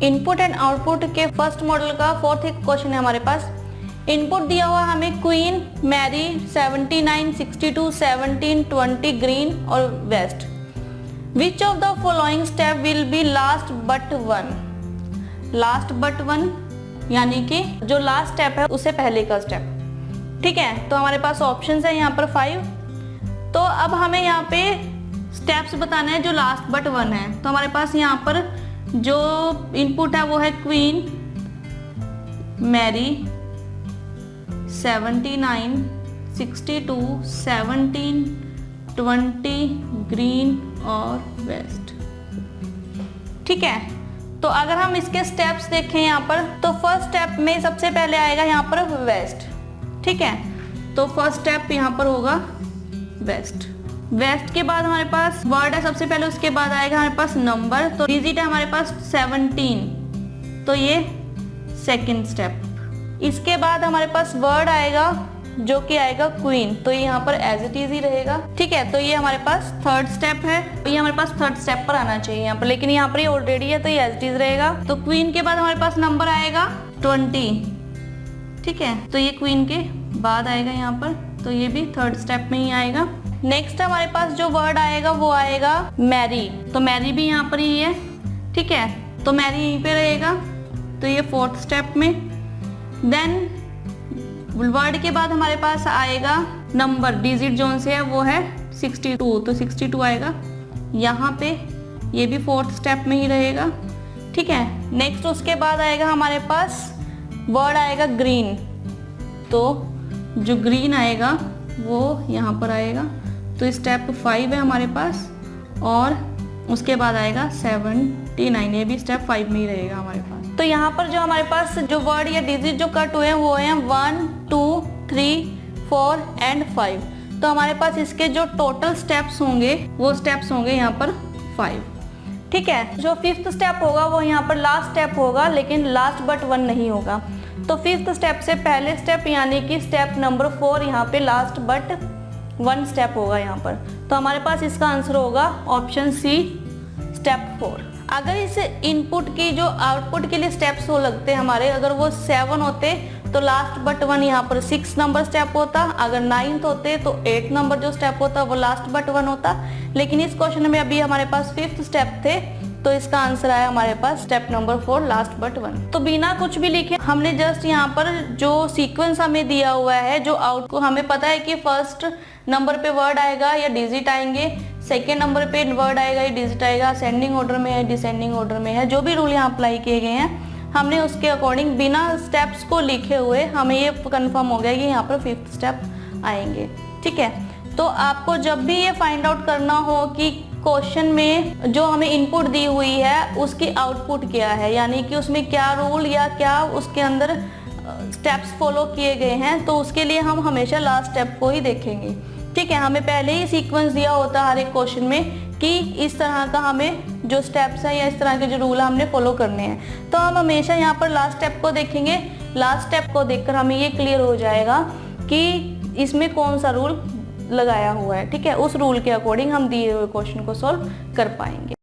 Input and output के first model का fourth question है हमारे पास। इनपुट दिया हुआ हमें क्वीन, मैरी, 79, 62, 17, 20 ग्रीन और West. Which of the following step will be last but one. Last but one यानी कि जो लास्ट स्टेप है उससे पहले का स्टेप। ठीक है, तो हमारे पास ऑप्शंस है यहाँ पर 5। तो अब हमें यहाँ पे स्टेप्स बताने हैं जो लास्ट बट वन है। तो हमारे पास यहाँ पर जो इनपुट है वो है क्वीन, मैरी, 79, 62, 17, 20 ग्रीन और वेस्ट। ठीक है, तो अगर हम इसके स्टेप्स देखें यहाँ पर, तो फर्स्ट स्टेप में सबसे पहले आएगा यहाँ पर वेस्ट। ठीक है, तो फर्स्ट स्टेप यहाँ पर होगा वेस्ट। वेस्ट के बाद हमारे पास वर्ड है सबसे पहले, उसके बाद आएगा हमारे पास नंबर। तो डिजिट है हमारे पास 17, तो ये सेकंड स्टेप। इसके बाद हमारे पास वर्ड आएगा जो कि आएगा क्वीन, तो ये यहाँ पर एज इट इज ही रहेगा। ठीक है, तो ये हमारे पास थर्ड स्टेप है, तो ये हमारे पास थर्ड स्टेप पर आना चाहिए यहाँ पर, लेकिन यहाँ पर ये ऑलरेडी है तो ये एज इट इज रहेगा। तो क्वीन के बाद हमारे पास नंबर आएगा 20। ठीक है, तो ये क्वीन के बाद आएगा यहाँ पर, तो ये भी थर्ड स्टेप में ही आएगा। नेक्स्ट हमारे पास जो वर्ड आएगा वो आएगा मैरी, तो मैरी भी यहाँ पर ही है। ठीक है, तो मैरी यहीं पे रहेगा, तो ये फोर्थ स्टेप में। देन वर्ड के बाद हमारे पास आएगा नंबर, डिजिट जोन से है वो है 62, तो 62 आएगा यहाँ पे, ये भी फोर्थ स्टेप में ही रहेगा। ठीक है, नेक्स्ट उसके बाद आएगा हमारे पास वर्ड आएगा ग्रीन, तो जो ग्रीन आएगा वो यहाँ पर आएगा, तो स्टेप 5 है हमारे पास। और उसके बाद आएगा 79, ये भी स्टेप 5 में ही रहेगा हमारे पास। तो यहाँ पर जो हमारे पास जो वर्ड या डिजिट जो कट हुए हैं वो हैं 1, 2, 3, 4 एंड 5। तो हमारे पास इसके जो टोटल स्टेप्स होंगे वो स्टेप्स होंगे यहाँ पर 5। ठीक है, जो फिफ्थ स्टेप होगा वो यहाँ पर लास्ट स्टेप होगा, लेकिन लास्ट बट वन नहीं होगा। तो फिफ्थ स्टेप से पहले स्टेप यानी कि स्टेप नंबर 4 यहाँ पे लास्ट बट वन स्टेप होगा यहाँ पर। तो हमारे पास इसका आंसर होगा ऑप्शन सी, स्टेप 4। अगर इस इनपुट की जो आउटपुट के लिए स्टेप्स हो लगते हमारे, अगर वो 7 होते तो लास्ट बट वन यहाँ पर 6 नंबर स्टेप होता। अगर 9 होते तो 8 नंबर जो स्टेप होता वो लास्ट बट वन होता। लेकिन इस क्वेश्चन में अभी हमारे पास 5th स्टेप थे, तो इसका आंसर आया हमारे पास step number 4 last but one. तो बिना कुछ भी लिखे हमने जस्ट यहाँ पर जो सीक्वेंस हमें दिया हुआ है, जो आउट को हमें पता है कि फर्स्ट नंबर पे वर्ड आएगा या डिजिट आएंगे, सेकेंड नंबर पे वर्ड आएगा या डिजिट आएगा, असेंडिंग ऑर्डर में है, डिसेंडिंग ऑर्डर में है, जो भी रूल यहाँ अप्लाई किए गए हैं हमने उसके अकॉर्डिंग बिना स्टेप्स को लिखे हुए हमें ये कंफर्म हो गया कि यहाँ पर 5th स्टेप आएंगे। ठीक है, तो आपको जब भी ये फाइंड आउट करना हो कि क्वेश्चन में जो हमें इनपुट दी हुई है उसकी आउटपुट क्या है, यानी कि उसमें क्या रूल या क्या उसके अंदर स्टेप्स फॉलो किए गए हैं, तो उसके लिए हम हमेशा लास्ट स्टेप को ही देखेंगे। ठीक है, हमें पहले ही सीक्वेंस दिया होता है हर एक क्वेश्चन में कि इस तरह का हमें जो स्टेप्स हैं या इस तरह के जो रूल हमने फॉलो करने हैं, तो हम हमेशा यहाँ पर लास्ट स्टेप को देखेंगे। लास्ट स्टेप को देखकर हमें ये क्लियर हो जाएगा कि इसमें कौन सा रूल लगाया हुआ है। ठीक है, उस रूल के अकॉर्डिंग हम दिए हुए क्वेश्चन को सॉल्व कर पाएंगे।